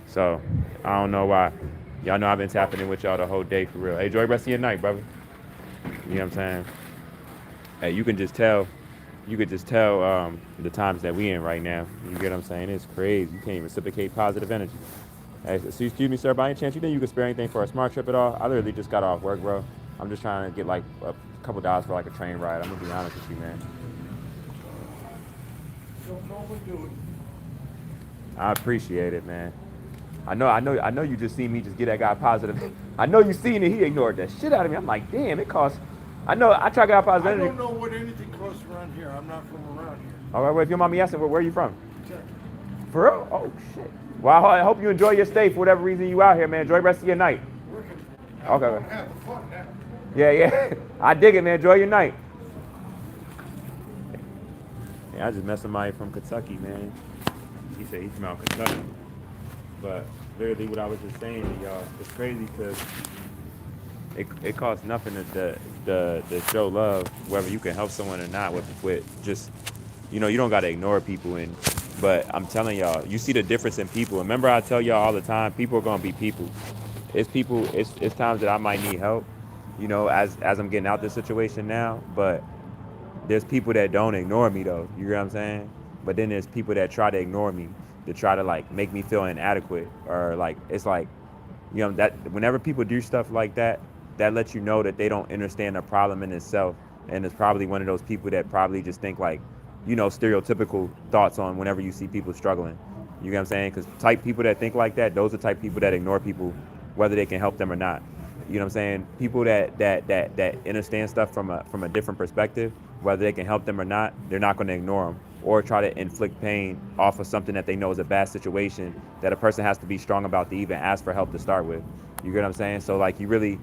So I don't know why. Y'all know I've been tapping in with y'all the whole day for real. Hey, enjoy the rest of your night, brother. You know what I'm saying? Hey, you can just tell. You could just tell the times that we in right now. You get what I'm saying? It's crazy. You can't reciprocate positive energy. Hey, so excuse me, sir. By any chance, you think you could spare anything for a smart trip at all? I literally just got off work, bro. I'm just trying to get like a couple dollars for like a train ride. I'm gonna be honest with you, man. Don't overdo it. I appreciate it, man. I know you just seen me just get that guy positive. I know you seen it. He ignored that shit out of me. I'm like, damn, it costs. I know. I try to get out I positive don't energy. know what anything costs around here. I'm not from around here. All right, well, if your mommy asking, where are you from? Check. For real? Oh shit. Well, I hope you enjoy your stay for whatever reason you out here, man. Enjoy the rest of your night. Working. I'm Okay. going to have the fun now. Yeah, yeah. I dig it, man. Enjoy your night. Yeah, I just met somebody from Kentucky, man. He said he's from out Kentucky. But literally what I was just saying to y'all, it's crazy because it costs nothing to show love, whether you can help someone or not with just, you don't got to ignore people. But I'm telling y'all, you see the difference in people. Remember I tell y'all all the time, people are going to be people. It's times that I might need help, as I'm getting out this situation now. But there's people that don't ignore me though. You know what I'm saying? But then there's people that try to ignore me, to try to like make me feel inadequate, or like it's like, that whenever people do stuff like that, that lets you know that they don't understand the problem in itself. And it's probably one of those people that probably just think like, stereotypical thoughts on whenever you see people struggling. You know what I'm saying? Because type people that think like that, those are type people that ignore people, whether they can help them or not. You know what I'm saying? People that understand stuff from a different perspective, whether they can help them or not, they're not going to ignore them or try to inflict pain off of something that they know is a bad situation that a person has to be strong about to even ask for help to start with. You get what I'm saying? So like you know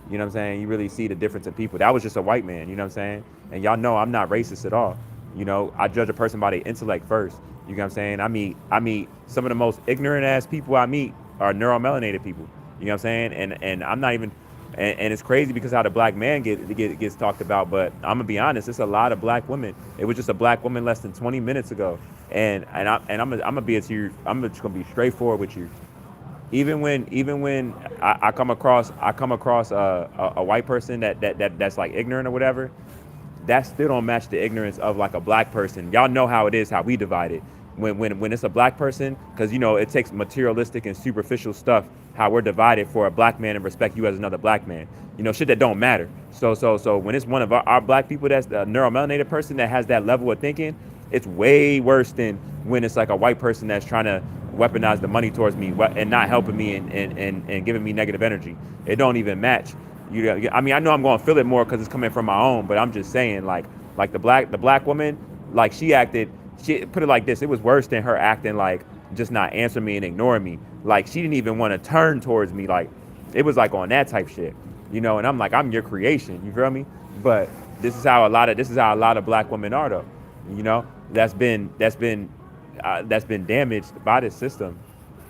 what I'm saying? You really see the difference in people. That was just a white man, you know what I'm saying? And y'all know I'm not racist at all. I judge a person by their intellect first. You know what I'm saying? I meet some of the most ignorant ass people I meet are neuromelanated people. You know what I'm saying? And I'm not even and it's crazy because how the black man gets talked about, but I'm gonna be honest, it's a lot of black women. It was just a black woman less than 20 minutes ago, I'm gonna be to you. I'm just gonna be straightforward with you. Even when I come across a white person that's like ignorant or whatever, that still don't match the ignorance of like a black person. Y'all know how it is, how we divide it. When it's a black person, because it takes materialistic and superficial stuff, how we're divided for a black man and respect you as another black man. Shit that don't matter. So when it's one of our black people that's a neuromelanated person that has that level of thinking, it's way worse than when it's like a white person that's trying to weaponize the money towards me and not helping me and giving me negative energy. It don't even match. I mean, I know I'm going to feel it more because it's coming from my own, but I'm just saying, like the black woman, like she put it like this: it was worse than her acting like just not answering me and ignoring me. Like she didn't even want to turn towards me. Like it was like on that type shit, And I'm like, I'm your creation. You feel me? But this is how a lot of black women are though. That's been damaged by this system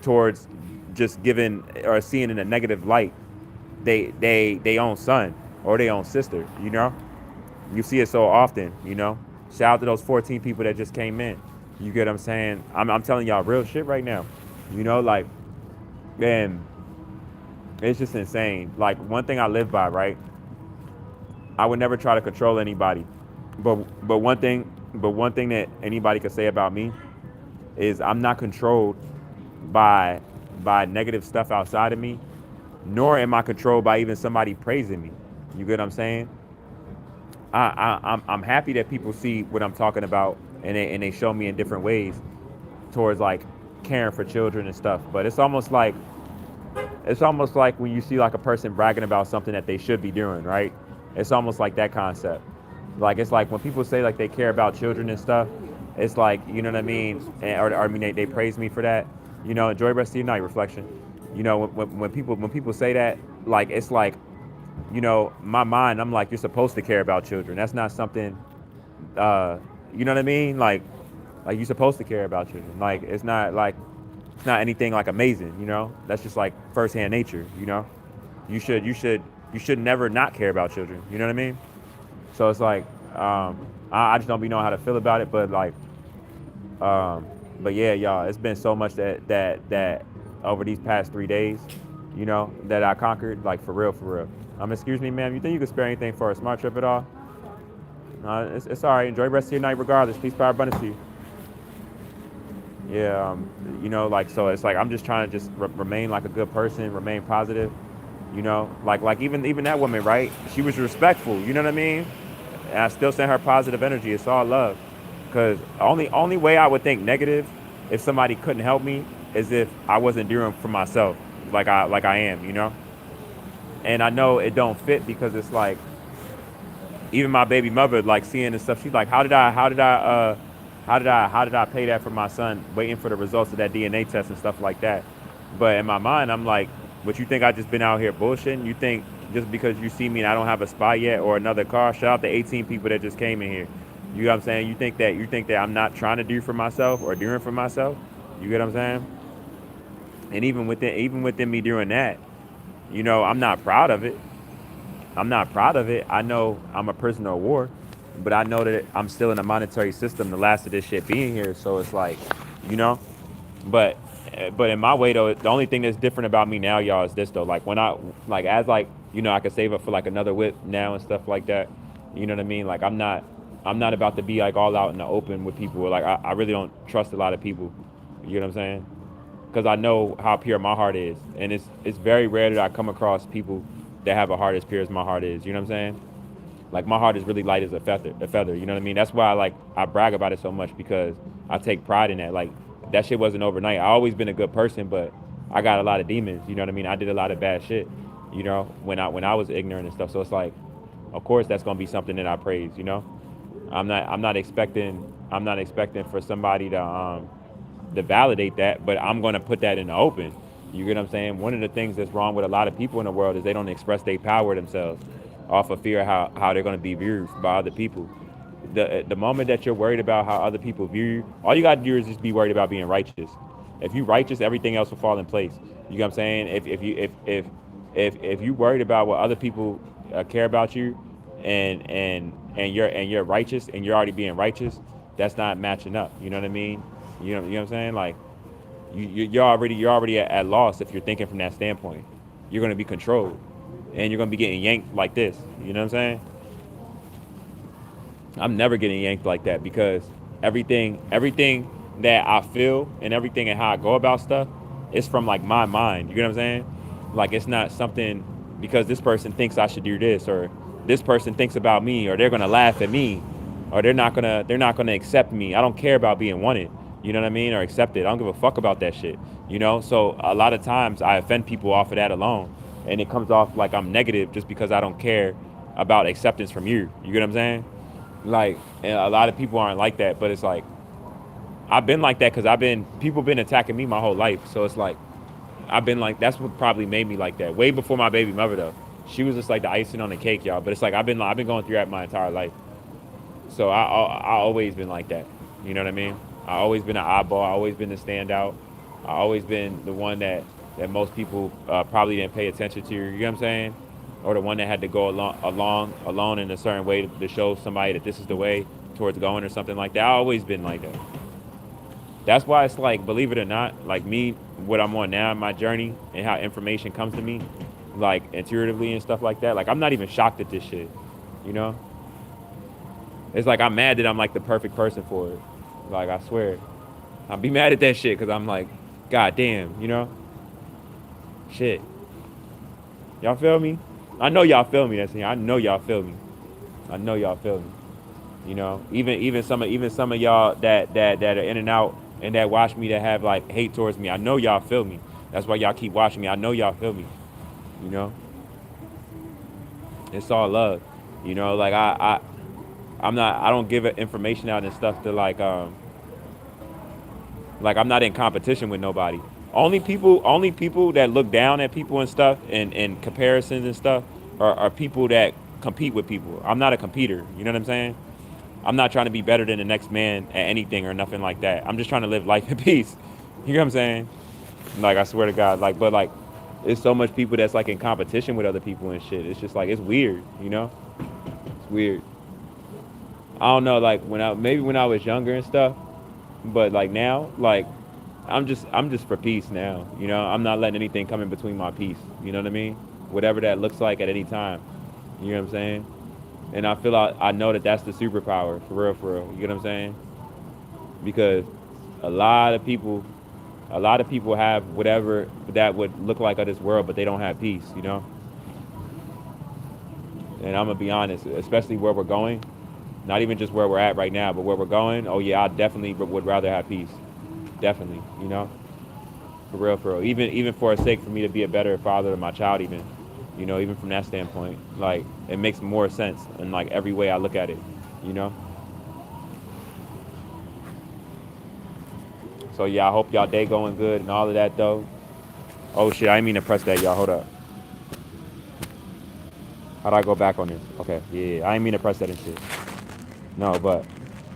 towards just giving or seeing in a negative light they own son or they own sister. You see it so often. Shout out to those 14 people that just came in. You get what I'm saying? I'm telling y'all real shit right now. Like, man, it's just insane. Like, one thing I live by, right? I would never try to control anybody. But one thing that anybody could say about me is I'm not controlled by negative stuff outside of me, nor am I controlled by even somebody praising me. You get what I'm saying? I'm happy that people see what I'm talking about and they show me in different ways towards like caring for children and stuff. But it's almost like when you see like a person bragging about something that they should be doing, right? It's almost like that concept. Like it's like when people say like they care about children and stuff, it's like, you know what I mean? Or I mean they praise me for that. Enjoy the rest of your night, reflection. When people say that, like it's like, my mind, I'm like, you're supposed to care about children. That's not something, you know what I mean? Like you're supposed to care about children. Like it's not anything like amazing. That's just like firsthand nature. You should never not care about children. You know what I mean? So it's like, I just don't be knowing how to feel about it. But like, But yeah, y'all, it's been so much that over these past 3 days, you know, that I conquered, like for real, for real. Excuse me, ma'am. You think you could spare anything for a smart trip at all? It's all right. Enjoy the rest of your night, regardless. Peace, power, abundance to you. Yeah, you know, like so. It's like I'm just trying to just remain like a good person, remain positive. You know, like even that woman, right? She was respectful. You know what I mean? And I still sent her positive energy. It's all love. Cause only way I would think negative if somebody couldn't help me is if I wasn't doing for myself, like I am. You know, and I know it don't fit because it's like even my baby mother, like seeing this stuff, she's like, how did I pay that for my son, waiting for the results of that DNA test and stuff like that. But in my mind, I'm like, but you think I just been out here bullshitting? You think just because you see me and I don't have a spot yet or another car? Shout out to 18 people that just came in here. You know what I'm saying? You think that I'm not trying to do for myself or doing for myself? You get what I'm saying? And even within me doing that, you know, I'm not proud of it. I'm not proud of it. I know I'm a prisoner of war, but I know that I'm still in a monetary system. The last of this shit being here, so it's like, you know. But but in my way though, the only thing that's different about me now, y'all, is this though. Like when I like as like you know I could save up for like another whip now and stuff like that. You know what I mean? Like I'm not about to be like all out in the open with people. Like I really don't trust a lot of people. You know what I'm saying? Because I know how pure my heart is, and it's very rare that I come across people that have a heart as pure as my heart is. You know what I'm saying? Like my heart is really light as a feather. A feather. You know what I mean? That's why I brag about it so much because I take pride in that. Like that shit wasn't overnight. I always been a good person, but I got a lot of demons. You know what I mean? I did a lot of bad shit. You know, when I was ignorant and stuff. So it's like, of course, that's gonna be something that I praise. You know, I'm not expecting for somebody to validate that, but I'm going to put that in the open. You get what I'm saying? One of the things that's wrong with a lot of people in the world is they don't express their power themselves off of fear of how they're going to be viewed by other people. The moment that you're worried about how other people view you, all you got to do is just be worried about being righteous. If you righteous, everything else will fall in place. You know what I'm saying? If you worried about what other people care about you, and you're righteous and you're already being righteous, that's not matching up. You know what I mean? You know what I'm saying? Like you're already at loss if you're thinking from that standpoint. You're gonna be controlled, and you're gonna be getting yanked like this. You know what I'm saying? I'm never getting yanked like that because everything that I feel and everything and how I go about stuff is from like my mind. You get what I'm saying? Like it's not something because this person thinks I should do this or this person thinks about me or they're gonna laugh at me or they're not gonna accept me. I don't care about being wanted. You know what I mean? Or accepted. I don't give a fuck about that shit. You know? So a lot of times I offend people off of that alone. And it comes off like I'm negative just because I don't care about acceptance from you. You get what I'm saying? Like, and a lot of people aren't like that, but it's like I've been like that because people been attacking me my whole life. So it's like I've been like that's what probably made me like that. Way before my baby mother though, she was just like the icing on the cake, y'all. But it's like I've been going through that my entire life. So I always been like that. You know what I mean? I always been an oddball. I always been the standout. I always been the one that most people probably didn't pay attention to. You know what I'm saying? Or the one that had to go alone in a certain way to show somebody that this is the way towards going or something like that. I always been like that. That's why it's like, believe it or not, like me, what I'm on now in my journey and how information comes to me, like intuitively and stuff like that. Like I'm not even shocked at this shit. You know? It's like I'm mad that I'm like the perfect person for it. Like I swear, I'll be mad at that shit because I'm like, God damn, you know, shit. Y'all feel me? I know y'all feel me. That's I know y'all feel me. I know y'all feel me. You know, even some of y'all that are in and out and that watch me that have like hate towards me. I know y'all feel me. That's why y'all keep watching me. I know y'all feel me. You know, it's all love. You know, like I don't give information out and stuff to like I'm not in competition with nobody. Only people that look down at people and stuff and comparisons and stuff are people that compete with people. I'm not a competitor. You know what I'm saying? I'm not trying to be better than the next man at anything or nothing like that. I'm just trying to live life in peace. You know what I'm saying? Like I swear to God, like but like it's so much people that's like in competition with other people and shit. It's just like it's weird, you know? It's weird. I don't know, like when I was younger and stuff, But like now, like I'm just for peace now. You know, I'm not letting anything come in between my peace. You know what I mean? Whatever that looks like at any time. You know what I'm saying? And I feel I know that that's the superpower for real, for real. You get what I'm saying? Because a lot of people, a lot of people have whatever that would look like of this world, but they don't have peace. You know? And I'm gonna be honest, especially where we're going. Not even just where we're at right now, but where we're going. Oh yeah, I definitely would rather have peace. Definitely, you know, for real, for real. Even for a sake for me to be a better father to my child, even, you know, even from that standpoint, like it makes more sense in like every way I look at it, you know. So yeah, I hope y'all day going good and all of that though. Oh shit, I didn't mean to press that, y'all. Hold up. How do I go back on this? Okay, yeah, I didn't mean to press that and shit. No, but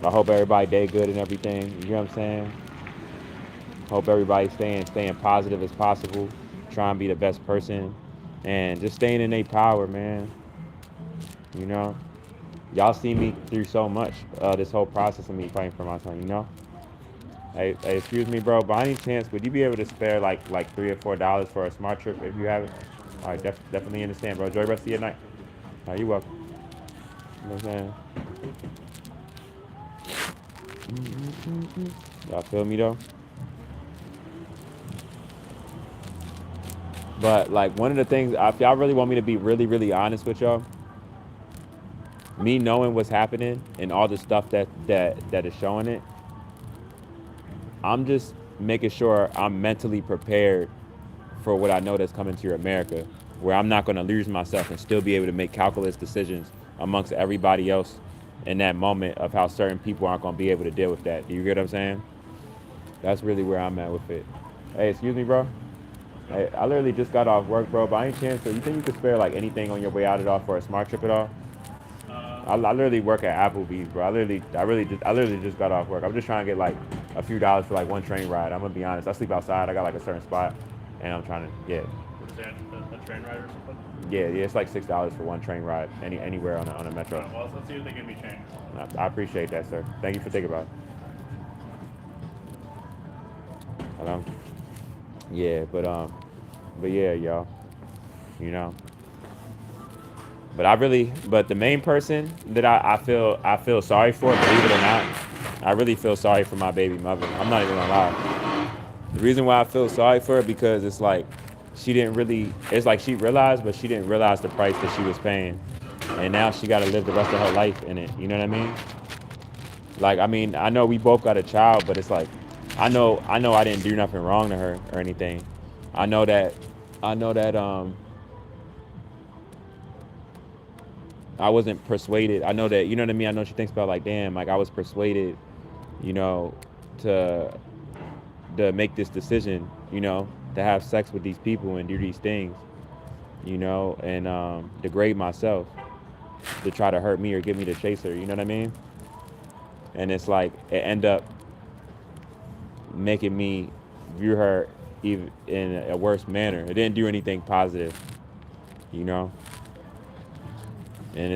I hope everybody day good and everything. You know what I'm saying? Hope everybody's staying positive as possible, try and be the best person, and just staying in their power, man. You know, y'all see me through so much. This whole process of me fighting for my son. You know, hey, excuse me, bro. By any chance, would you be able to spare like $3 or $4 for a smart trip if you have it? All right, definitely understand, bro. Enjoy the rest of your night. All right, you welcome. You know what I'm saying? Y'all feel me though? But like one of the things, if y'all really want me to be really, really honest with y'all, me knowing what's happening and all the stuff that is showing it, I'm just making sure I'm mentally prepared for what I know that's coming to America, where I'm not going to lose myself and still be able to make calculus decisions amongst everybody else in that moment of how certain people aren't going to be able to deal with that. Do you get what I'm saying? That's really where I'm at with it. Hey, excuse me, bro. Hey, I literally just got off work, bro. By any chance, so you think you could spare like anything on your way out at all for a smart trip at all? I literally work at Applebee's, bro. I literally just got off work. I'm just trying to get like a few dollars for like one train ride. I'm gonna be honest. I sleep outside. I got like a certain spot, and I'm trying to get. Is that a train ride or something? Yeah. It's like $6 for one train ride anywhere on a metro. Well, let's see if they give me change. I appreciate that, sir. Thank you for thinking about it. Hello. Yeah, but yeah, y'all. You know. But the main person that I feel sorry for, believe it or not, I really feel sorry for my baby mother. I'm not even gonna lie. The reason why I feel sorry for her because it's like it's like she realized, but she didn't realize the price that she was paying. And now she gotta live the rest of her life in it. You know what I mean? Like, I mean, I know we both got a child, but it's like, I know I didn't do nothing wrong to her or anything. I know that, I know that, I wasn't persuaded. I know that, you know what I mean? I know she thinks about like, damn, like I was persuaded, you know, to make this decision, you know, to have sex with these people and do these things, you know, and degrade myself to try to hurt me or get me to chase her, you know what I mean? And it's like it end up making me view her even in a worse manner. It didn't do anything positive, you know. And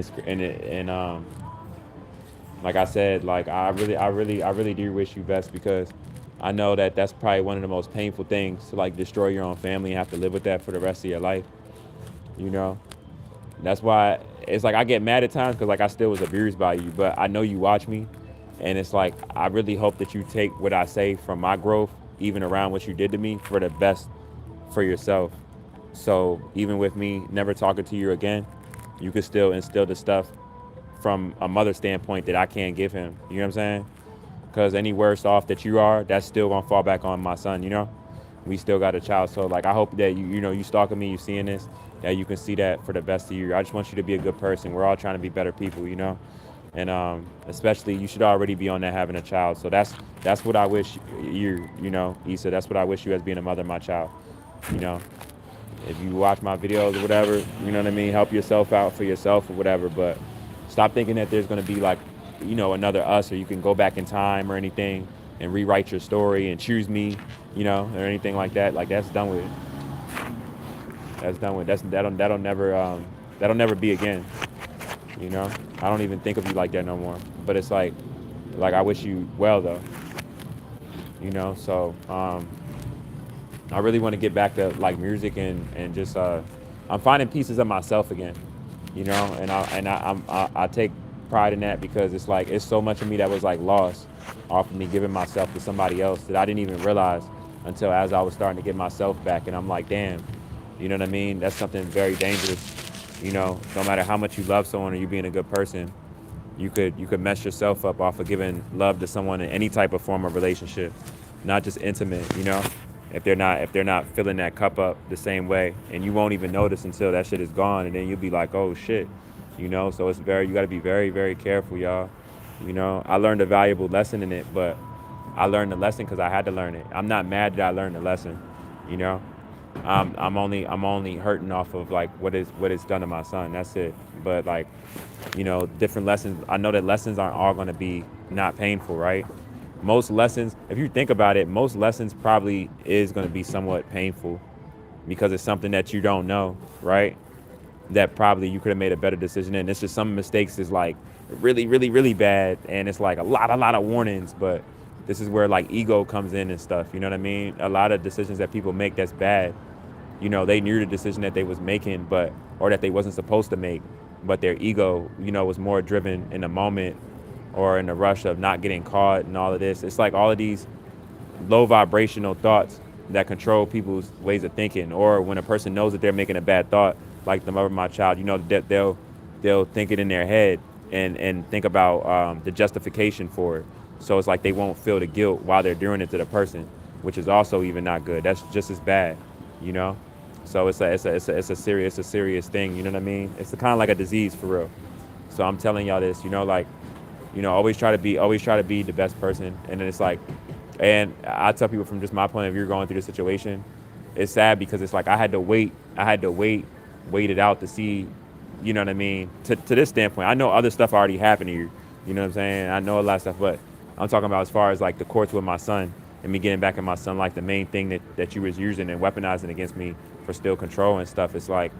like I said, like I really do wish you best because I know that that's probably one of the most painful things to like destroy your own family and have to live with that for the rest of your life. You know, that's why it's like I get mad at times because like I still was abused by you, but I know you watch me, and it's like I really hope that you take what I say from my growth, even around what you did to me, for the best for yourself. So even with me never talking to you again, you could still instill the stuff from a mother standpoint that I can't give him. You know what I'm saying? Because any worse off that you are, that's still gonna fall back on my son. You know, we still got a child. So like, I hope that you stalking me, you seeing this, that you can see that for the best of you. I just want you to be a good person. We're all trying to be better people. You know, and especially you should already be on that having a child. So that's what I wish you. You know, Issa. That's what I wish you as being a mother of my child. You know. If you watch my videos or whatever, you know what I mean, help yourself out for yourself or whatever, but stop thinking that there's going to be like, another us, or you can go back in time or anything and rewrite your story and choose me, or anything like that. Like that's done with. That's done with. That'll never be again. I don't even think of you like that no more. But it's like I wish you well though. you know. So I really want to get back to like music and just I'm finding pieces of myself again, you know, I take pride in that because it's like it's so much of me that was like lost off of me giving myself to somebody else that I didn't even realize until as I was starting to get myself back, and I'm like, damn, you know what I mean? That's something very dangerous, you know. No matter how much you love someone or you being a good person, you could mess yourself up off of giving love to someone in any type of form of relationship, not just intimate, you know. If they're not filling that cup up the same way, and you won't even notice until that shit is gone, and then you'll be like, oh shit, you know. So you got to be very very careful, y'all. You know, I learned a valuable lesson in it, but I learned the lesson because I had to learn it. I'm not mad that I learned the lesson, you know. I'm only hurting off of like what it's done to my son. That's it. But like, you know, different lessons. I know that lessons aren't all going to be not painful, right? Most lessons, if you think about it, most lessons probably is going to be somewhat painful because it's something that you don't know, right? That probably you could have made a better decision in. It's just some mistakes is like really, really, really bad, and it's like a lot of warnings. But this is where like ego comes in and stuff. You know what I mean? A lot of decisions that people make that's bad. You know, they knew the decision that they was making, but or that they wasn't supposed to make, but their ego, you know, was more driven in the moment or in the rush of not getting caught and all of this. It's like all of these low vibrational thoughts that control people's ways of thinking. Or when a person knows that they're making a bad thought, like the mother of my child, you know, that they'll think it in their head and think about the justification for it. So it's like they won't feel the guilt while they're doing it to the person, which is also even not good. That's just as bad, you know. So it's a serious thing. You know what I mean? It's kind of like a disease for real. So I'm telling y'all this, you know, like, you know, always try to be the best person. And then it's like, and I tell people from just my point of view going through the situation, it's sad because it's like wait it out to see, you know what I mean? To this standpoint, I know other stuff already happened to you. You know what I'm saying? I know a lot of stuff, but I'm talking about as far as like the courts with my son and me getting back at my son, like the main thing that you was using and weaponizing against me for still control and stuff. It's like,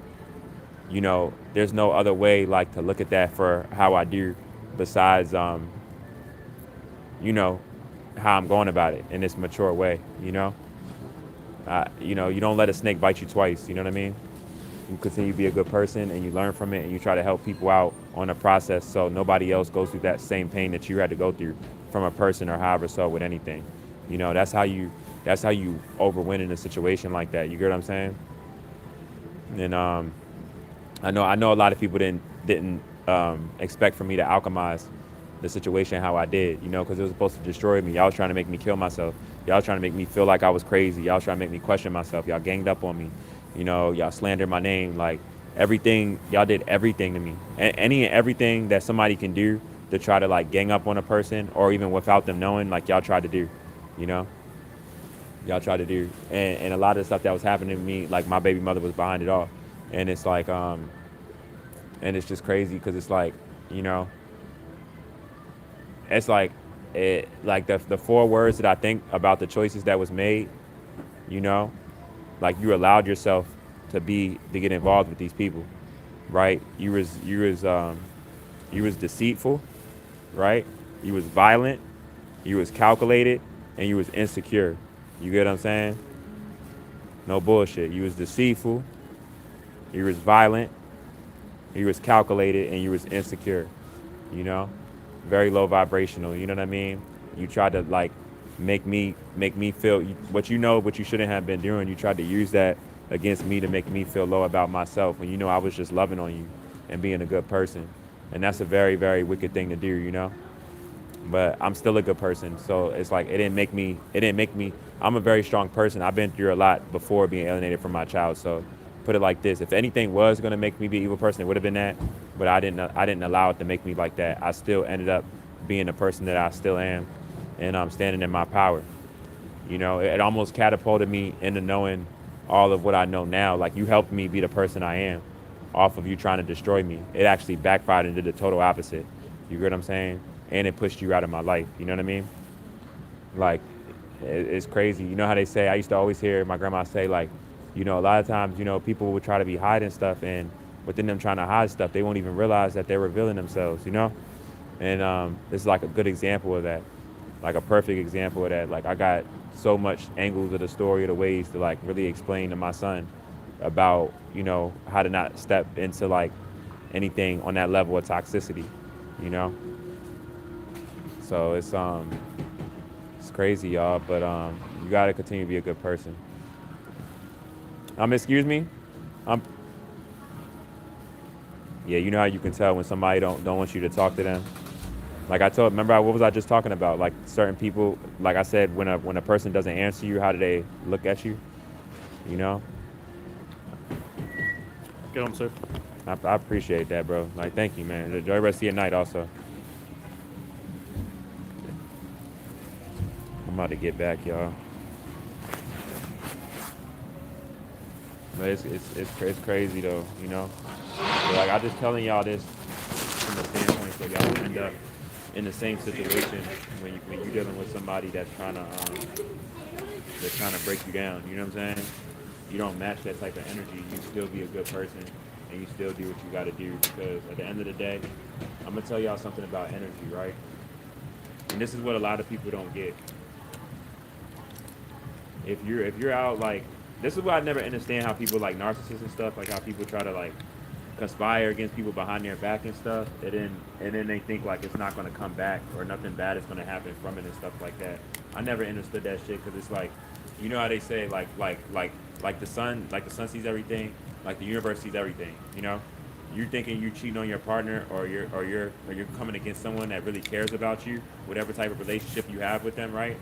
you know, there's no other way like to look at that for how I do besides, you know, how I'm going about it in this mature way, you know? You know, you don't let a snake bite you twice, you know what I mean? You continue to be a good person and you learn from it and you try to help people out on the process so nobody else goes through that same pain that you had to go through from a person or however so with anything. You know, that's how you overwin in a situation like that. You get what I'm saying? And I know a lot of people didn't expect for me to alchemize the situation how I did, you know, because it was supposed to destroy me. Y'all was trying to make me kill myself. Y'all was trying to make me feel like I was crazy. Y'all was trying to make me question myself. Y'all ganged up on me. You know, y'all slandered my name. Like everything, y'all did everything to me. Any and everything that somebody can do to try to like gang up on a person or even without them knowing, like y'all tried to do, you know? Y'all tried to do. And a lot of the stuff that was happening to me, like my baby mother was behind it all. And it's like, and it's just crazy because it's like, you know, it's like like the four words that I think about the choices that was made, you know, like you allowed yourself to get involved with these people, right? You was deceitful, right? You was violent, you was calculated, and you was insecure. You get what I'm saying? No bullshit. You was deceitful, you was violent, you was calculated, and you was insecure, you know? Very low vibrational, you know what I mean? You tried to like make me feel what you shouldn't have been doing. You tried to use that against me to make me feel low about myself when you know I was just loving on you and being a good person. And that's a very, very wicked thing to do, you know? But I'm still a good person. So it's like it didn't make me I'm a very strong person. I've been through a lot before being alienated from my child. So put it like this, if anything was gonna make me be an evil person, it would have been that. But I didn't allow it to make me like that. I still ended up being the person that I still am, and I'm standing in my power. You know, it almost catapulted me into knowing all of what I know now. Like you helped me be the person I am off of you trying to destroy me. It actually backfired and did the total opposite. You get what I'm saying? And it pushed you out of my life. You know what I mean? Like, it's crazy. You know how they say, I used to always hear my grandma say, like, you know, a lot of times, you know, people would try to be hiding stuff, and within them trying to hide stuff, they won't even realize that they're revealing themselves, you know? And this is like a good example of that. like a perfect example of that. Like I got so much angles of the story, of the ways to like really explain to my son about how to not step into like anything on that level of toxicity, you know. So it's crazy, y'all. But you gotta continue to be a good person. Excuse me. Um, yeah, you know how you can tell when somebody don't want you to talk to them. Like I told, remember what was I just talking about? Like certain people, like I said, when a person doesn't answer you, how do they look at you? You know, Get home, sir. I appreciate that, bro. Like, thank you, man. Enjoy the rest of your night, also. I'm about to get back, y'all. But it's crazy though, you know. But like I just telling y'all this from the standpoint so y'all don't end up in the same situation when you're dealing with somebody that's trying to break you down. You know what I'm saying? You don't match that type of energy. You still be a good person and you still do what you got to do because at the end of the day, I'm gonna tell y'all something about energy, right? And this is what a lot of people don't get. If you're out like this is why I never understand how people like narcissists and stuff, like how people try to like conspire against people behind their back and stuff, and then they think like it's not gonna come back or nothing bad is gonna happen from it and stuff like that. I never understood that shit because it's like, you know how they say like the sun sees everything, like the universe sees everything. You know, you're thinking you cheating on your partner or you're coming against someone that really cares about you, whatever type of relationship you have with them, right?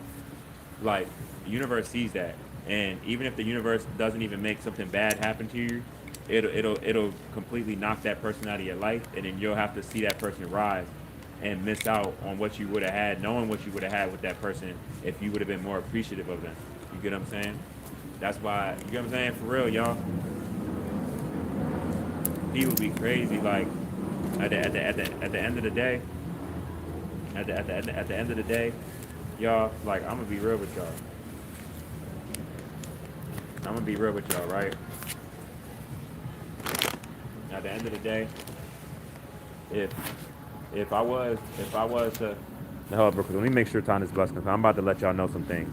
Like the universe sees that, and even if the universe doesn't even make something bad happen to you, it'll completely knock that person out of your life, and then you'll have to see that person rise and miss out on what you would have had, knowing what you would have had with that person if you would have been more appreciative of them. You get what I'm saying? That's why, you get what I'm saying? For real, y'all. People be crazy. Like at the end of the day, at the end of the day, y'all. Like I'm gonna be real with y'all. I'm gonna be real with y'all, right? At the end of the day, if if I was to hold up real quick, let me make sure time this bus comes. I'm about to let y'all know some things.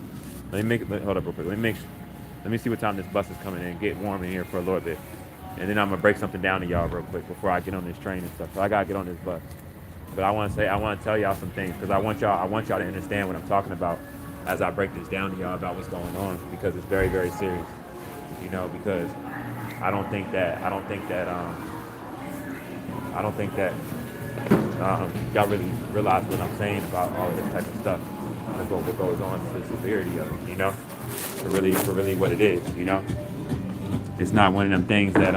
Hold up real quick. Let me see what time this bus is coming in. Get warm in here for a little bit, and then I'm gonna break something down to y'all real quick before I get on this train and stuff. So I gotta get on this bus. But I want to tell y'all some things because I want y'all to understand what I'm talking about as I break this down to y'all about what's going on because it's very very serious. You know, because I don't think that y'all really realize what I'm saying about all of this type of stuff. That's what goes on to the severity of it, you know, for really what it is, you know. It's not one of them things that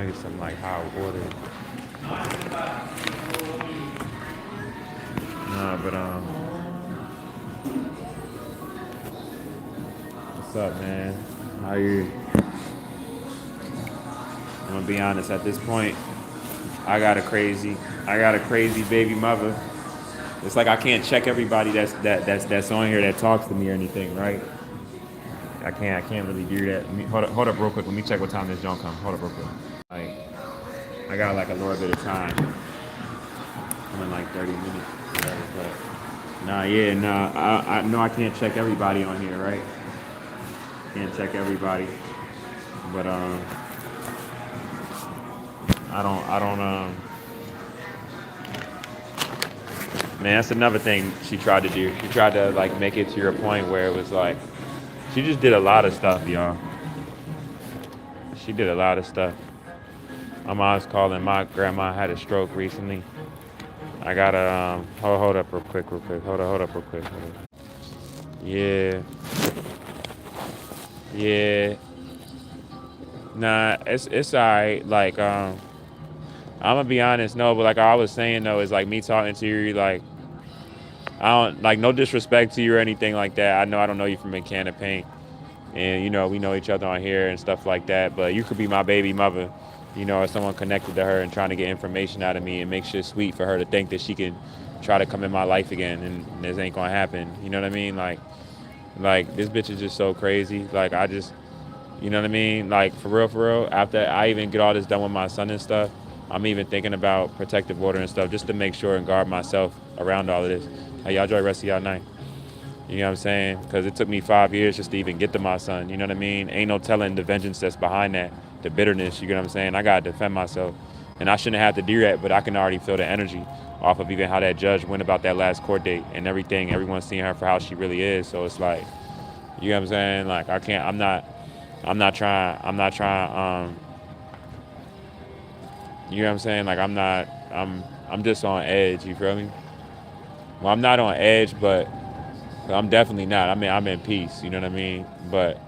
get some like hot water. Nah, but what's up, man? How you? I'm gonna be honest. At this point, I got a crazy baby mother. It's like I can't check everybody that's on here that talks to me or anything, right? I can't really do that. Hold up real quick. Let me check what time this joint comes. Hold up real quick. Like I got like a little bit of time. I'm in like 30 minutes. Whatever, but I know I can't check everybody on here, right? Can't check everybody, but I don't Man, that's another thing she tried to do. She tried to like make it to your point where it was like she just did a lot of stuff, y'all. She did a lot of stuff. My mom's calling. My grandma had a stroke recently. I gotta hold up real quick. Hold up real quick. Hold up. Yeah. Yeah. Nah, it's alright. Like I'm gonna be honest, no, but like I was saying though, is like me talking to you, like I don't like no disrespect to you or anything like that. I know I don't know you from a can of paint. And you know, we know each other on here and stuff like that, but you could be my baby mother, you know, or someone connected to her and trying to get information out of me and make shit sweet for her to think that she can try to come in my life again, and this ain't gonna happen. You know what I mean? Like this bitch is just so crazy. Like I just, you know what I mean? Like for real, after I even get all this done with my son and stuff, I'm even thinking about protective order and stuff just to make sure and guard myself around all of this. Hey, y'all enjoy the rest of y'all night. You know what I'm saying? Because it took me 5 years just to even get to my son. You know what I mean? Ain't no telling the vengeance that's behind that, the bitterness. You know what I'm saying? I got to defend myself. And I shouldn't have to do that, but I can already feel the energy off of even how that judge went about that last court date and everything. Everyone's seeing her for how she really is. So it's like, you know what I'm saying? Like, I can't, I'm not trying, you know what I'm saying? Like, I'm just on edge. You feel me? Well, I'm not on edge, but I'm definitely not. I mean, I'm in peace, you know what I mean? But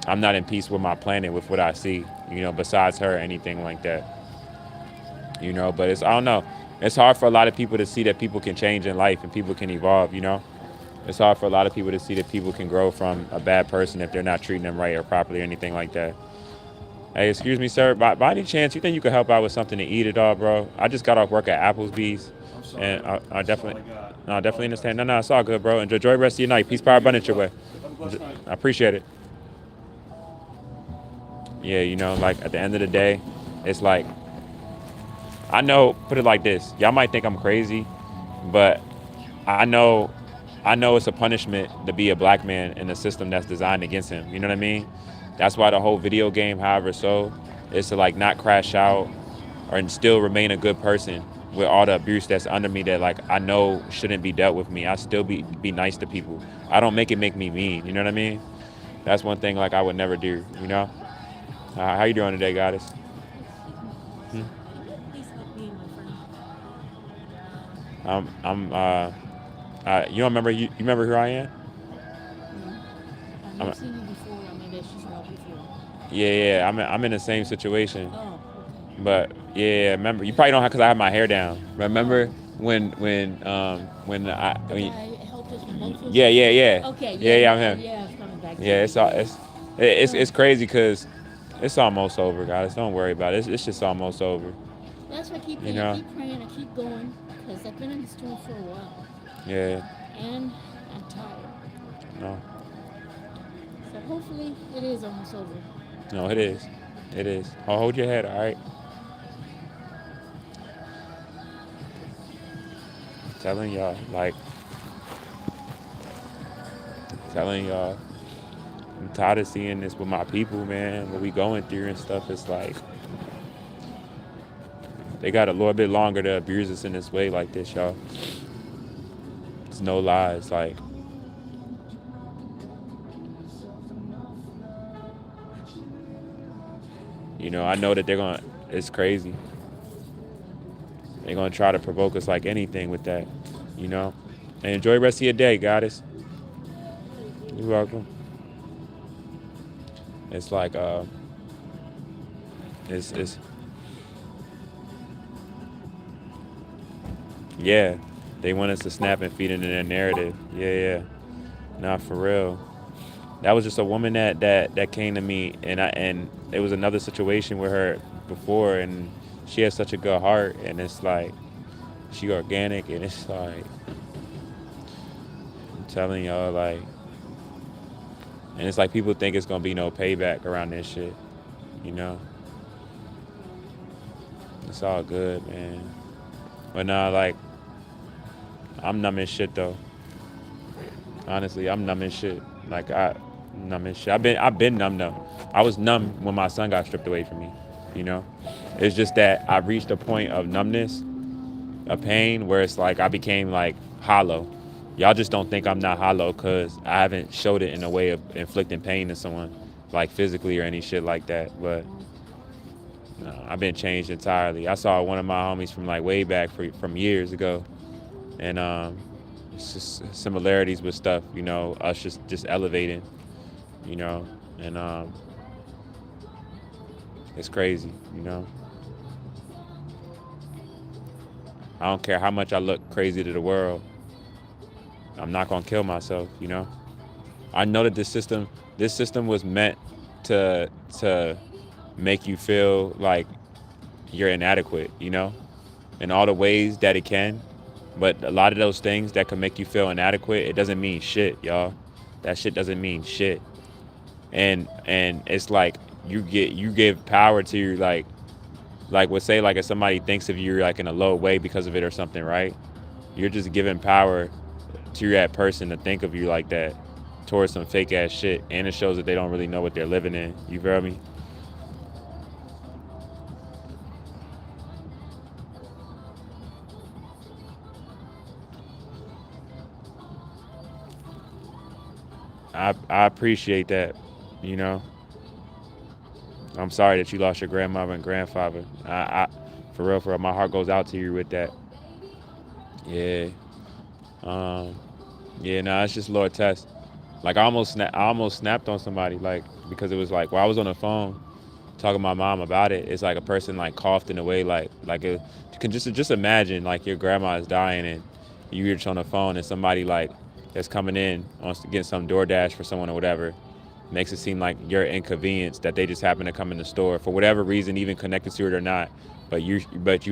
I'm not in peace with my planet, with what I see, you know, besides her or anything like that. You know, but I don't know. It's hard for a lot of people to see that people can change in life and people can evolve, you know? It's hard for a lot of people to see that people can grow from a bad person if they're not treating them right or properly or anything like that. Hey, excuse me, sir. By any chance, you think you could help out with something to eat at all, bro? I just got off work at Applebee's. I'm sorry. And I definitely, no, I definitely understand. No, it's all good, bro. Enjoy the rest of your night. Peace, power, abundance your way. Have a blessed night. I appreciate it. Yeah, you know, like at the end of the day, it's like, I know, put it like this. Y'all might think I'm crazy, but I know it's a punishment to be a black man in a system that's designed against him. You know what I mean? That's why the whole video game, however so, is to like not crash out or still remain a good person with all the abuse that's under me that like I know shouldn't be dealt with me. I still be nice to people. I don't make it make me mean. You know what I mean? That's one thing like I would never do. You know? How you doing today, Goddess? Please help me and my friend. You don't remember? You remember who I am? I've never seen you before. I mean, that she's helped before. Yeah. I'm in the same situation. Oh, okay. But yeah, remember? You probably don't have because I have my hair down. Remember when I The guy helped us with both of us? yeah. Okay. Yeah, I'm him. Yeah, it's coming back. Yeah, it's crazy because it's almost over, guys. Don't worry about it. It's just almost over. That's why I keep You praying. know? I keep praying. I keep going because I've been in this storm for a while, Yeah. and I'm tired. No. So hopefully it is almost over. No, it is. It is. Hold your head, all right? Telling y'all, I'm tired of seeing this with my people, man. What we going through and stuff. It's like they got a little bit longer to abuse us in this way like this, y'all. It's no lies, like. You know, I know that it's crazy. They're gonna try to provoke us like anything with that, you know? And enjoy the rest of your day, Goddess. You're welcome. It's like, It's yeah. They want us to snap and feed into their narrative. Yeah. Nah, for real. That was just a woman that came to me, and it was another situation with her before, and she has such a good heart, and it's like she organic, and it's like I'm telling y'all, like, and it's like people think it's gonna be no payback around this shit, you know. It's all good, man. But nah, like I'm numb as shit though. Honestly, I'm numb as shit. Like numb as shit. I've been numb though. I was numb when my son got stripped away from me. You know, it's just that I reached a point of numbness, of pain, where it's like I became like hollow. Y'all just don't think I'm not hollow because I haven't showed it in a way of inflicting pain to someone, like physically or any shit like that. But no, I've been changed entirely. I saw one of my homies from like way back from years ago, and it's just similarities with stuff, you know, us just elevating, you know, and it's crazy, you know. I don't care how much I look crazy to the world. I'm not gonna kill myself, you know. I know that this system was meant to make you feel like you're inadequate, you know, in all the ways that it can. But a lot of those things that can make you feel inadequate, it doesn't mean shit, y'all. That shit doesn't mean shit. And it's like you give power to like would say like if somebody thinks of you like in a low way because of it or something, right? You're just giving power to that person to think of you like that towards some fake ass shit, and it shows that they don't really know what they're living in. You feel me? I appreciate that, you know. I'm sorry that you lost your grandmother and grandfather. For real, my heart goes out to you with that. Yeah. Um, yeah, nah, it's just a little test. Like I almost snapped on somebody, like because it was like while I was on the phone talking to my mom about it. It's like a person like coughed in a way you can just imagine like your grandma is dying and you're just on the phone and somebody like that's coming in wants to get some DoorDash for someone or whatever. Makes it seem like you're inconvenienced that they just happen to come in the store for whatever reason, even connected to it or not. But you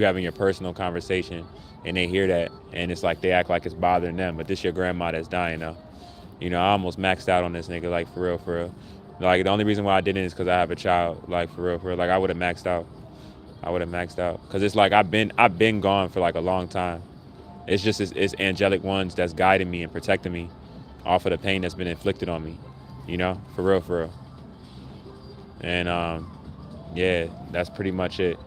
having your personal conversation and they hear that and it's like they act like it's bothering them. But this your grandma that's dying though. You know, I almost maxed out on this nigga, like for real. Like the only reason why I didn't is because I have a child, like for real. Like I would have maxed out. Because it's like I've been gone for like a long time. It's just it's angelic ones that's guiding me and protecting me off of the pain that's been inflicted on me. You know, for real. And yeah, that's pretty much it.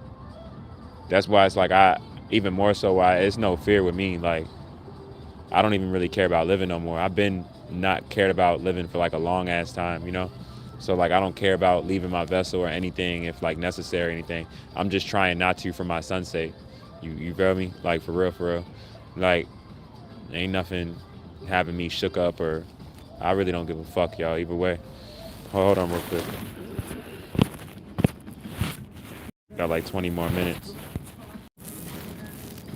That's why it's like even more so why it's no fear with me. Like I don't even really care about living no more. I've been not cared about living for like a long ass time, you know? So like I don't care about leaving my vessel or anything if like necessary or anything. I'm just trying not to for my son's sake. You feel me? Like for real. Like ain't nothing having me shook up or I really don't give a fuck, y'all, either way. Hold on real quick. Got like 20 more minutes.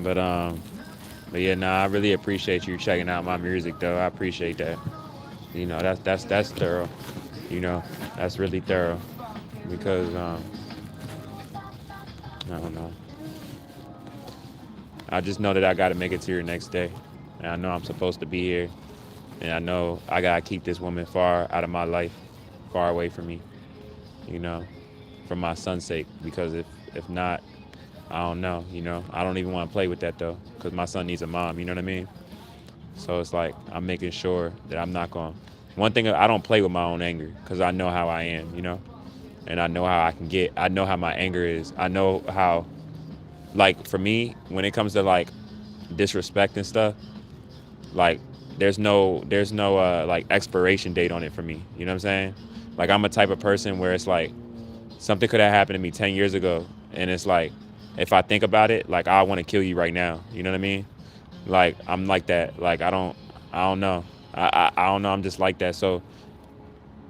But yeah, nah, I really appreciate you checking out my music though. I appreciate that. You know, that's thorough. You know, that's really thorough. Because I don't know. I just know that I gotta make it to your next day. And I know I'm supposed to be here. And I know I gotta keep this woman far out of my life, far away from me, you know, for my son's sake. Because if not, I don't know, you know. I don't even want to play with that though, because my son needs a mom, you know what I mean? So it's like I'm making sure that I'm not going. One thing, I don't play with my own anger because I know how I am, you know, and I know how I can get. I know how my anger is. I know how, like for me, when it comes to like disrespect and stuff, like there's no like expiration date on it for me. You know what I'm saying? Like I'm a type of person where it's like something could have happened to me 10 years ago, and it's like if I think about it, like I want to kill you right now. You know what I mean? Like I'm like that. Like I don't know. I don't know. I'm just like that. So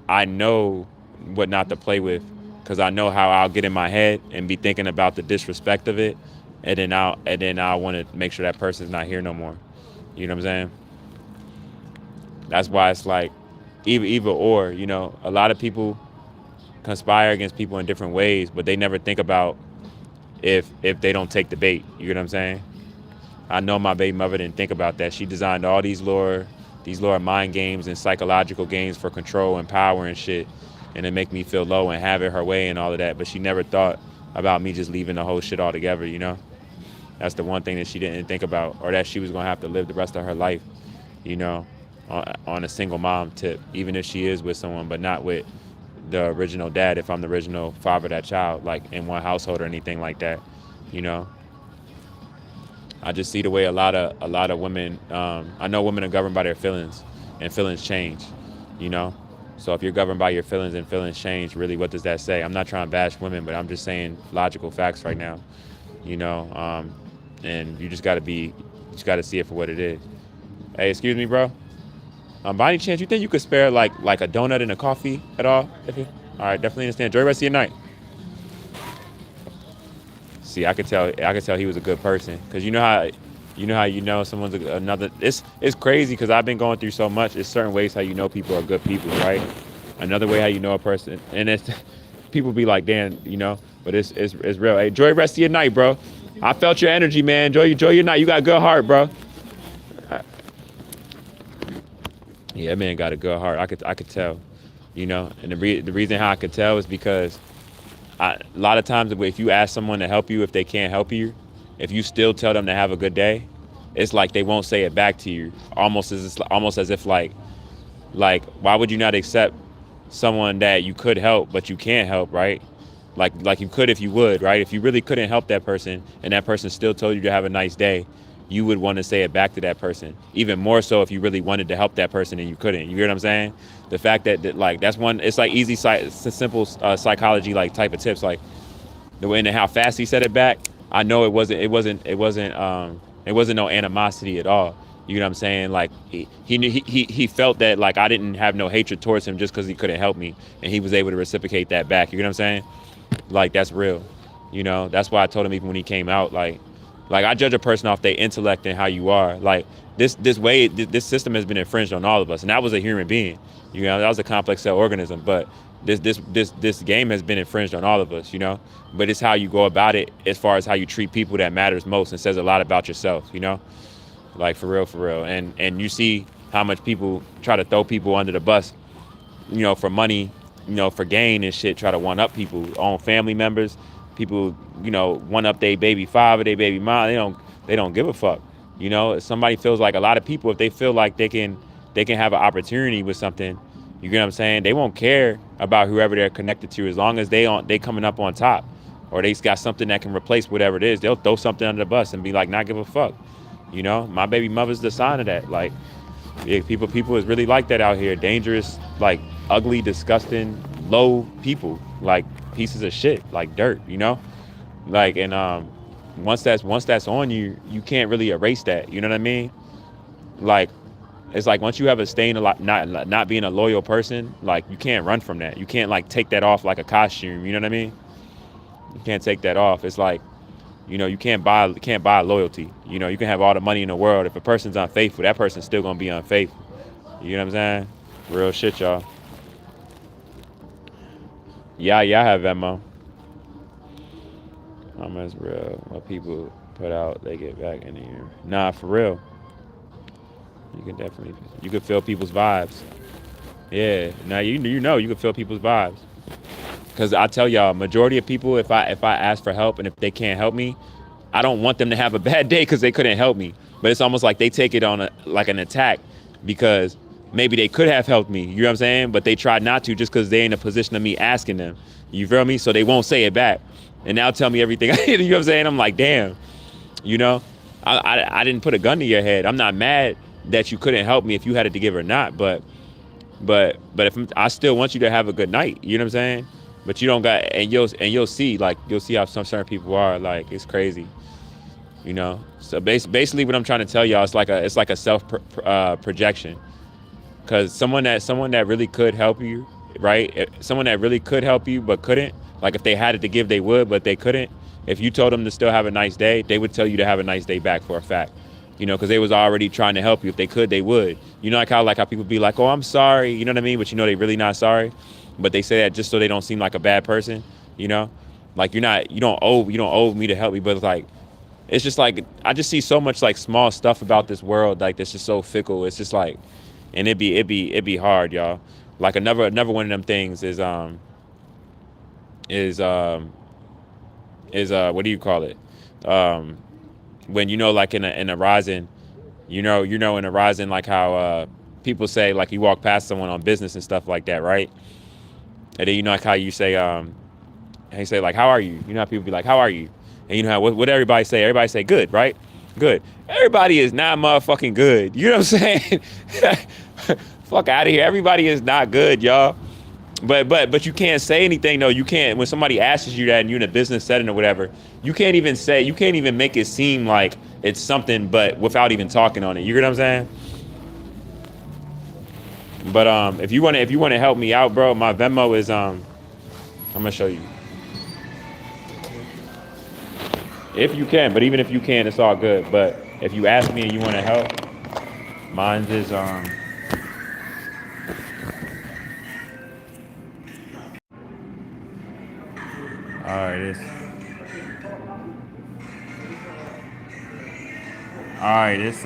I know what not to play with because I know how I'll get in my head and be thinking about the disrespect of it, and then I want to make sure that person's not here no more. You know what I'm saying? That's why it's like either or. You know, a lot of people conspire against people in different ways, but they never think about if they don't take the bait. You know what I'm saying? I know my baby mother didn't think about that. She designed all these lure mind games and psychological games for control and power and shit, and it make me feel low and have it her way and all of that. But she never thought about me just leaving the whole shit altogether, you know? That's the one thing that she didn't think about, or that she was gonna have to live the rest of her life, you know, on a single mom tip, even if she is with someone, but not with the original dad, if I'm the original father of that child, like in one household or anything like that, you know? I just see the way a lot of women, I know women are governed by their feelings, and feelings change, you know? So if you're governed by your feelings and feelings change, really, what does that say? I'm not trying to bash women, but I'm just saying logical facts right now, you know? And you just gotta see it for what it is. Hey, excuse me, bro. By any chance, you think you could spare like a donut and a coffee at all? All right, definitely understand. Enjoy the rest of your night. See, I could tell he was a good person, because you know how someone's another. It's crazy, because I've been going through so much. It's certain ways how you know people are good people, right? Another way how you know a person, and it's people be like, damn, you know, but it's real. Hey, enjoy the rest of your night, bro. I felt your energy, man. Enjoy your night. You got a good heart, bro. Yeah, that man got a good heart. I could tell, you know. And the reason how I could tell is because a lot of times if you ask someone to help you, if they can't help you, if you still tell them to have a good day, it's like they won't say it back to you. Almost as if like why would you not accept someone that you could help but you can't help, right? Like you could if you would, right? If you really couldn't help that person and that person still told you to have a nice day, you would want to say it back to that person. Even more so if you really wanted to help that person and you couldn't. You hear what I'm saying? The fact that like that's one, it's like easy, simple psychology like type of tips. Like the way and how fast he said it back, I know it wasn't no animosity at all. You know what I'm saying? Like he felt that like I didn't have no hatred towards him just because he couldn't help me, and he was able to reciprocate that back. You know what I'm saying? Like that's real. You know, that's why I told him even when he came out, like I judge a person off their intellect and how you are. Like this system has been infringed on all of us, and that was a human being. You know, that was a complex cell organism, but this game has been infringed on all of us. You know, but it's how you go about it as far as how you treat people that matters most and says a lot about yourself. You know, like for real. And you see how much people try to throw people under the bus, you know, for money, you know, for gain and shit. Try to one up people, own family members. People, you know, one up their baby father, their baby mom. They don't give a fuck. You know, if somebody feels like a lot of people, if they feel like they can have an opportunity with something, you get what I'm saying? They won't care about whoever they're connected to as long as they coming up on top, or they got something that can replace whatever it is. They'll throw something under the bus and be like, not give a fuck. You know, my baby mother's the sign of that. Like, yeah, people is really like that out here. Dangerous, like ugly, disgusting, low people, like pieces of shit, like dirt, you know? Like, and once that's on you, you can't really erase that. You know what I mean? Like, it's like once you have a stain, not being a loyal person, like you can't run from that. You can't like take that off like a costume. You know what I mean? You can't take that off. It's like, you know, you can't buy loyalty. You know, you can have all the money in the world. If a person's unfaithful, that person's still gonna be unfaithful. You know what I'm saying? Real shit, y'all. Yeah, I have Venmo. How much real? What people put out, they get back in the year. Nah, for real. You can feel people's vibes. Yeah, now you can feel people's vibes. Cause I tell y'all, majority of people, if I ask for help and if they can't help me, I don't want them to have a bad day because they couldn't help me. But it's almost like they take it on like an attack because maybe they could have helped me. You know what I'm saying? But they tried not to just because they're in a position of me asking them. You feel me? So they won't say it back. And now tell me everything. You know what I'm saying? I'm like, damn. You know, I didn't put a gun to your head. I'm not mad that you couldn't help me if you had it to give or not. But if I still want you to have a good night. You know what I'm saying? But you don't got, and you'll see how some certain people are. Like, it's crazy. You know. So basically, what I'm trying to tell y'all, it's like a self projection. Because someone that really could help you, right? Someone that really could help you but couldn't, Like if they had it to give, they would, but they couldn't. If you told them to still have a nice day, they would tell you to have a nice day back for a fact. You know, because they was already trying to help you. If they could, they would. You know, like how people be like, "Oh, I'm sorry," you know what I mean? But you know, they really not sorry. But they say that just so they don't seem like a bad person. You know, like you don't owe me to help you. But it's like, it's just like I just see so much like small stuff about this world like that's just so fickle. It's just like, and it'd be hard, y'all. Like another one of them things is what do you call it? When you know, like in a rising, you know in a rising, like how people say like you walk past someone on business and stuff like that, right? And then you know like how you say like how are you? You know how people be like how are you? And you know how what everybody say? Everybody say good, right? Good. Everybody is not motherfucking good. You know what I'm saying? Fuck out of here. Everybody is not good, y'all. But you can't say anything though. You can't, when somebody asks you that and you're in a business setting or whatever, you can't even make it seem like it's something but without even talking on it. You get what I'm saying? But if you want to help me out, bro, my Venmo is I'm gonna show you. If you can, but even if you can, it's all good. But if you ask me and you want to help, mine's is Alright, it's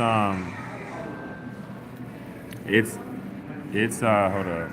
hold up.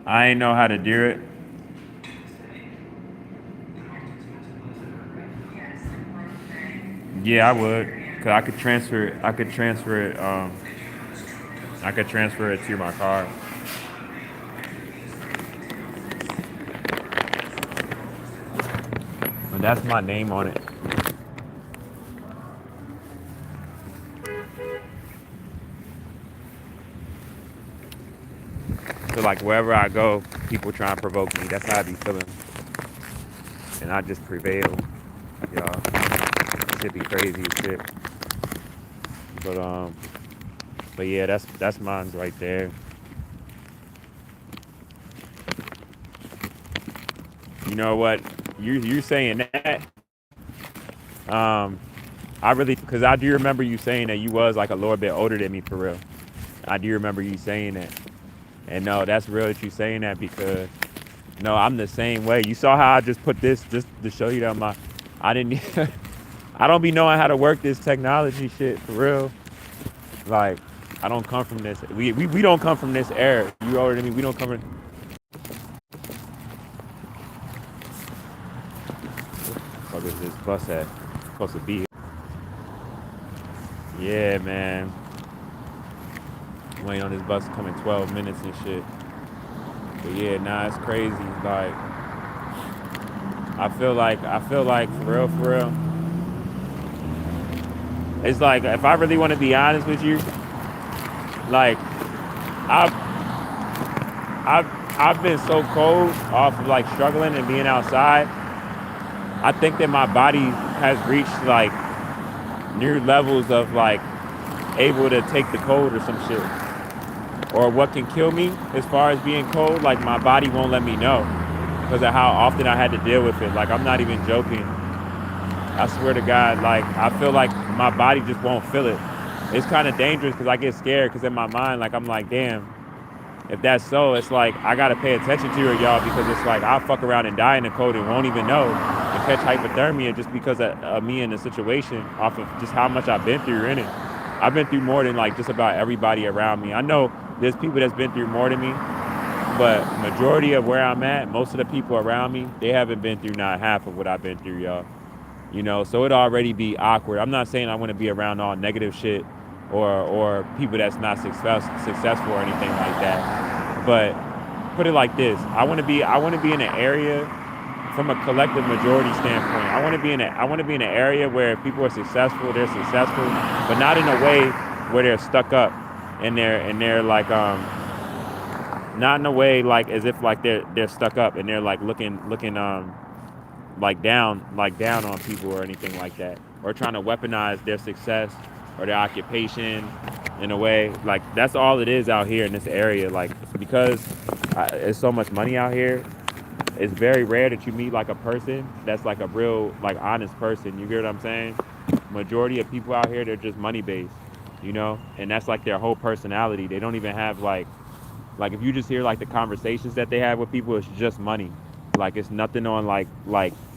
I ain't know how to do it. Yeah, I would. Cause I could transfer it. I could transfer it to my card. And that's my name on it. So like wherever I go, people try and provoke me. That's how I be feeling. And I just prevail, y'all. Shit be crazy as shit. But but yeah, that's mine right there. You know what? You saying that? I really, because I do remember you saying that you was like a little bit older than me for real. I do remember you saying that. And no, that's real that you saying that because no, I'm the same way. You saw how I just put this just to show you that I didn't, I don't be knowing how to work this technology shit for real. Like, I don't come from this. We don't come from this era. You already mean we don't come from. What is this bus at? Supposed to be here. Yeah, man. Waiting on this bus coming 12 minutes and shit. But yeah, nah, it's crazy. Like, I feel like for real. It's like if I really want to be honest with you, like I've I've been so cold off of like struggling and being outside. I think that my body has reached like new levels of like able to take the cold or some shit. Or what can kill me as far as being cold, like my body won't let me know because of how often I had to deal with it. Like I'm not even joking. I swear to God, like I feel like my body just won't feel it. It's kind of dangerous because I get scared because in my mind, like I'm like, damn, if that's so, it's like I gotta pay attention to it, y'all, because it's like I'll fuck around and die in the cold and won't even know and catch hypothermia just because of me in the situation off of just how much I've been through in it. I've been through more than like just about everybody around me. I know there's people that's been through more than me, but majority of where I'm at, most of the people around me, they haven't been through not half of what I've been through, y'all. You know, so it already be awkward. I'm not saying I want to be around all negative shit or people that's not successful or anything like that. But put it like this: I want to be in an area from a collective majority standpoint. I want to be in an area where people are successful. They're successful, but not in a way where they're stuck up and they're like not in a way like as if like they're stuck up and they're like looking like down on people or anything like that, or trying to weaponize their success or their occupation in a way. Like that's all it is out here in this area. Like because there's so much money out here, it's very rare that you meet like a person that's like a real like honest person. You hear what I'm saying? Majority of people out here, they're just money based, you know, and that's like their whole personality. They don't even have like if you just hear like the conversations that they have with people, it's just money. Like it's nothing on like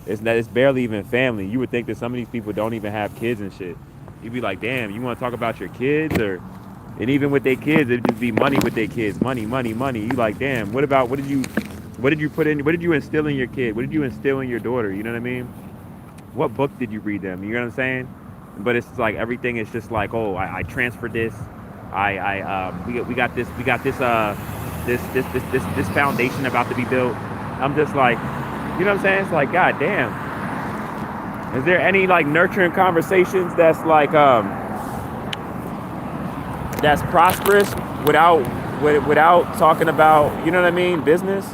it's barely even family. You would think that some of these people don't even have kids and shit. You'd be like, damn, you want to talk about your kids? And even with their kids, it'd just be money with their kids. Money. You like, damn, what did you put in? What did you instill in your kid? What did you instill in your daughter? You know what I mean? What book did you read them? You know what I'm saying? But it's like everything is just like, oh, I transferred this. We got this foundation about to be built. I'm just like, you know what I'm saying? It's like, god damn. Is there any like nurturing conversations that's like that's prosperous without talking about, you know what I mean, business?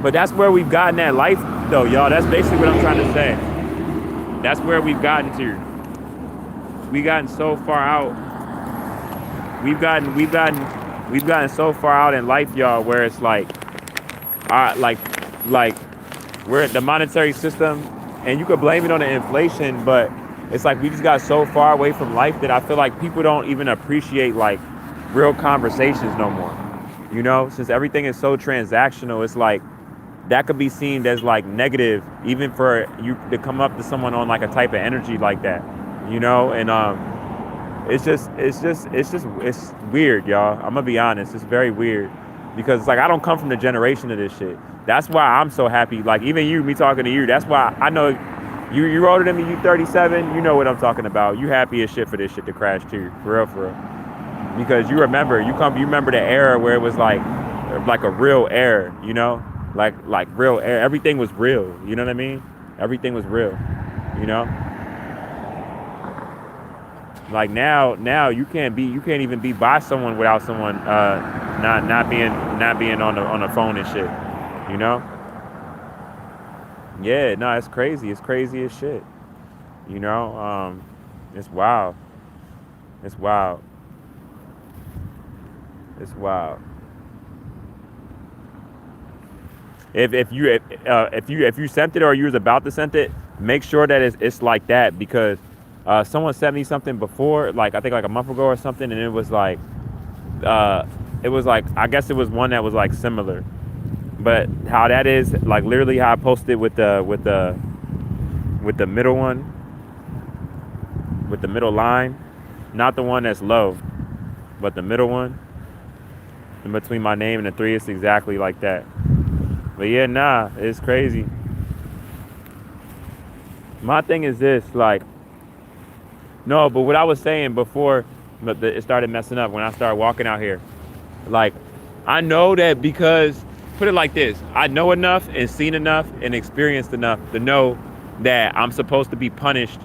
But that's where we've gotten at life though, y'all. That's basically what I'm trying to say. That's where we've gotten to. We've gotten so far out. We've gotten so far out in life, y'all, where it's like we're at the monetary system, and you could blame it on the inflation, but it's like we just got so far away from life that I feel like people don't even appreciate like real conversations no more. You know, since everything is so transactional, it's like that could be seen as like negative, even for you to come up to someone on like a type of energy like that, you know. And it's weird, y'all. I'm gonna be honest, it's very weird because it's like I don't come from the generation of this shit. That's why I'm so happy. Like even me talking to you, that's why I know you older than me. You 37. You know what I'm talking about. You happy as shit for this shit to crash too, for real. Because you remember the era where it was like a real era, you know. Like real air. Everything was real. You know what I mean? Everything was real. You know? Like now you can't even be by someone without someone not being on the phone and shit. You know? Yeah, no, it's crazy. It's crazy as shit. You know? It's wild. It's wild. It's wild. If you sent it or you was about to send it, make sure that it's like that, because someone sent me something before, like I think like a month ago or something, and it was like I guess it was one that was like similar, but how that is like literally how I posted with the middle one, with the middle line, not the one that's low, but the middle one in between my name and the 3. It's exactly like that. But yeah, nah, it's crazy. My thing is this, like, no, but what I was saying before it started messing up, when I started walking out here, like, I know that because, put it like this, I know enough and seen enough and experienced enough to know that I'm supposed to be punished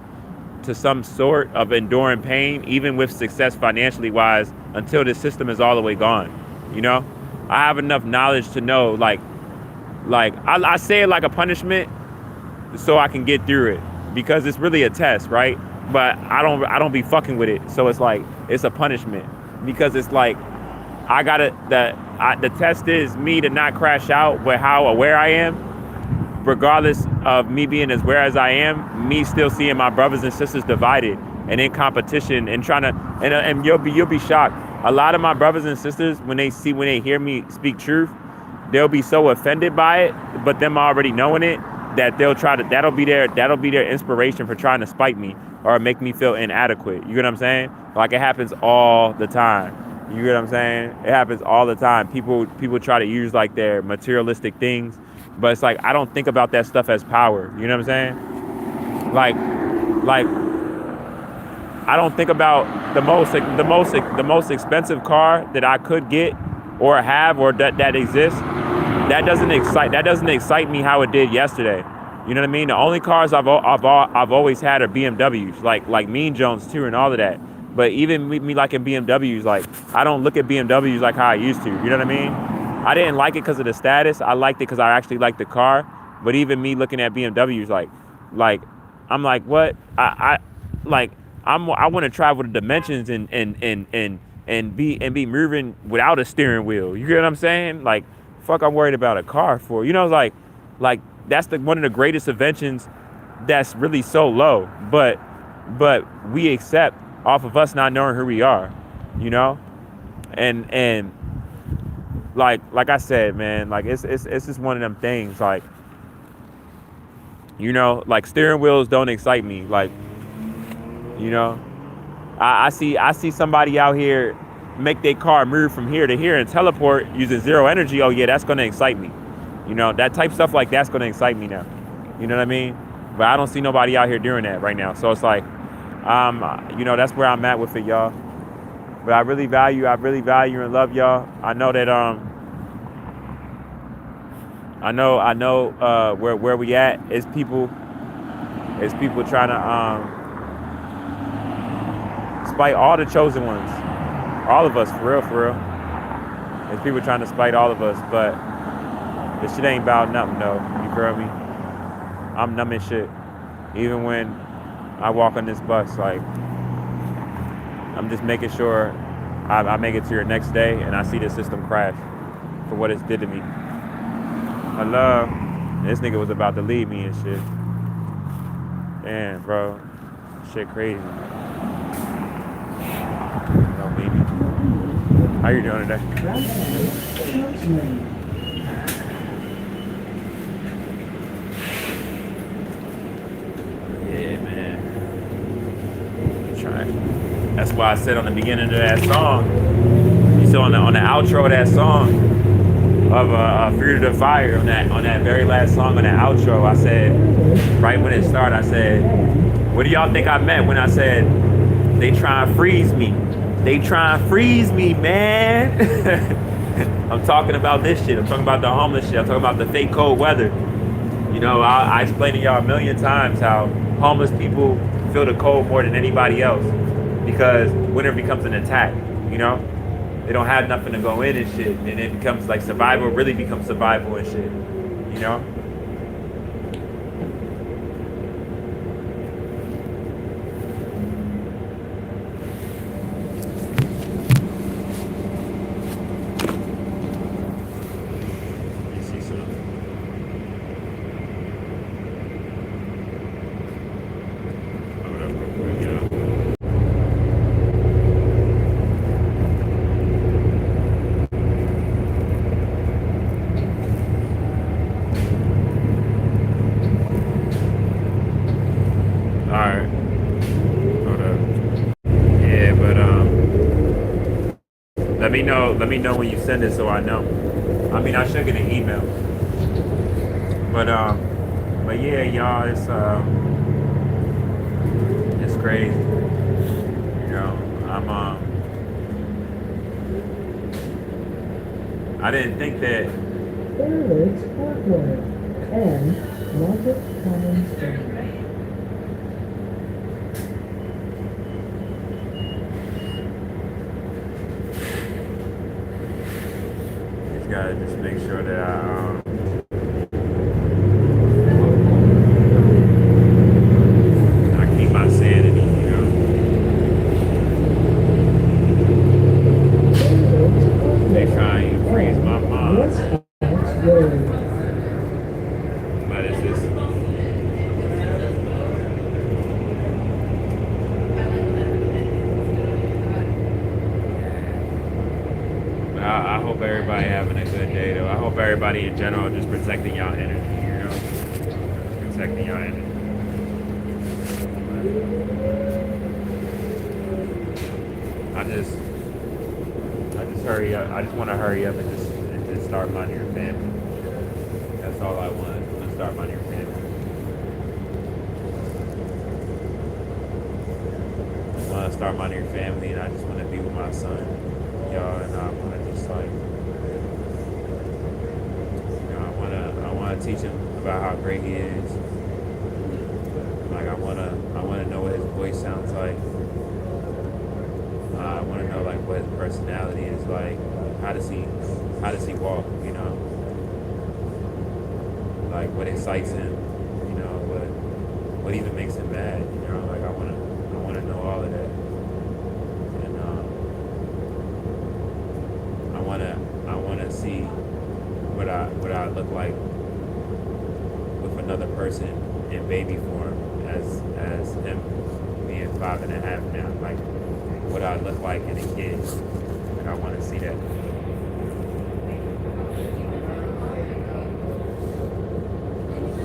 to some sort of enduring pain, even with success financially wise, until the system is all the way gone. You know, I have enough knowledge to know, like I say it like a punishment so I can get through it, because it's really a test, right? But I don't be fucking with it. So it's like, it's a punishment, because it's like, the test is me to not crash out, but how aware I am, regardless of me being as aware as I am, me still seeing my brothers and sisters divided and in competition and trying to, and you'll be shocked. A lot of my brothers and sisters, when they hear me speak truth, they'll be so offended by it, but them already knowing it, that that'll be their inspiration for trying to spite me or make me feel inadequate. You get what I'm saying? Like, it happens all the time. You get what I'm saying? It happens all the time. People try to use like their materialistic things, but it's like, I don't think about that stuff as power. You know what I'm saying? Like I don't think about the most expensive car that I could get or have or that exists, that doesn't excite me how it did yesterday. You know what I mean? The only cars I've always had are BMWs, like Mean Jones too, and all of that. But even me liking BMWs, like I don't look at BMWs like how I used to. You know what I mean? I didn't like it because of the status. I liked it because I actually liked the car. But even me looking at BMWs, like I'm like, what? Like I want to travel the dimensions and be moving without a steering wheel. You get what I'm saying? Like, fuck, I'm worried about a car for. You know, like that's one of the greatest inventions that's really so low, but we accept off of us not knowing who we are, you know, and like I said, man, like it's just one of them things, like, you know, like steering wheels don't excite me, like, you know, I see somebody out here make their car move from here to here and teleport using zero energy. Oh yeah, that's gonna excite me. You know, that type stuff like that's gonna excite me now. You know what I mean? But I don't see nobody out here doing that right now. So it's like, you know, that's where I'm at with it, y'all. But I really value and love y'all. I know that I know where we at is people trying to spite all the chosen ones. All of us, for real. There's people trying to spite all of us, but this shit ain't about nothing though. You feel me? I'm numb as shit. Even when I walk on this bus, like, I'm just making sure I make it to your next day and I see the system crash for what it's did to me. Hello. This nigga was about to leave me and shit. Damn, bro. Shit crazy. No, baby. How you doing today? Yeah, man. Trying. That's why I said on the beginning of that song, you saw on the outro of that song of Fear to the Fire, on that very last song on that outro, I said, right when it started, I said, what do y'all think I meant when I said they try and freeze me? They try and freeze me, man. I'm talking about this shit. I'm talking about the homeless shit. I'm talking about the fake cold weather. You know, I explained to y'all a million times how homeless people feel the cold more than anybody else because winter becomes an attack, you know? They don't have nothing to go in and shit, and it becomes like survival, really becomes survival and shit, you know? Let me know when you send it so I know. I mean, I should get an email. But yeah, y'all, it's crazy. You know, I didn't think that. Fairways Parkway and Market Commons Drive. Gotta just make sure that I keep my sanity, you know. They try and freeze my mind, but it's just I hope everybody having a good day though. I hope everybody in general just protecting y'all energy, you know? Protecting y'all energy. I just hurry up. I just want to hurry up and just start minding your family. That's all I want. I want to start minding your family. I want to start minding your family, and I just want to be with my son, y'all, and I want to just like teach him about how great he is. Like I wanna know what his voice sounds like. I wanna know like what his personality is like. How does he walk? You know, like what excites him. You know, what even makes him mad. You know, like I wanna know all of that. And I wanna see what I look like with another person in baby form as him being 5.5 now. Like what I look like in a kid. Like I want to see that.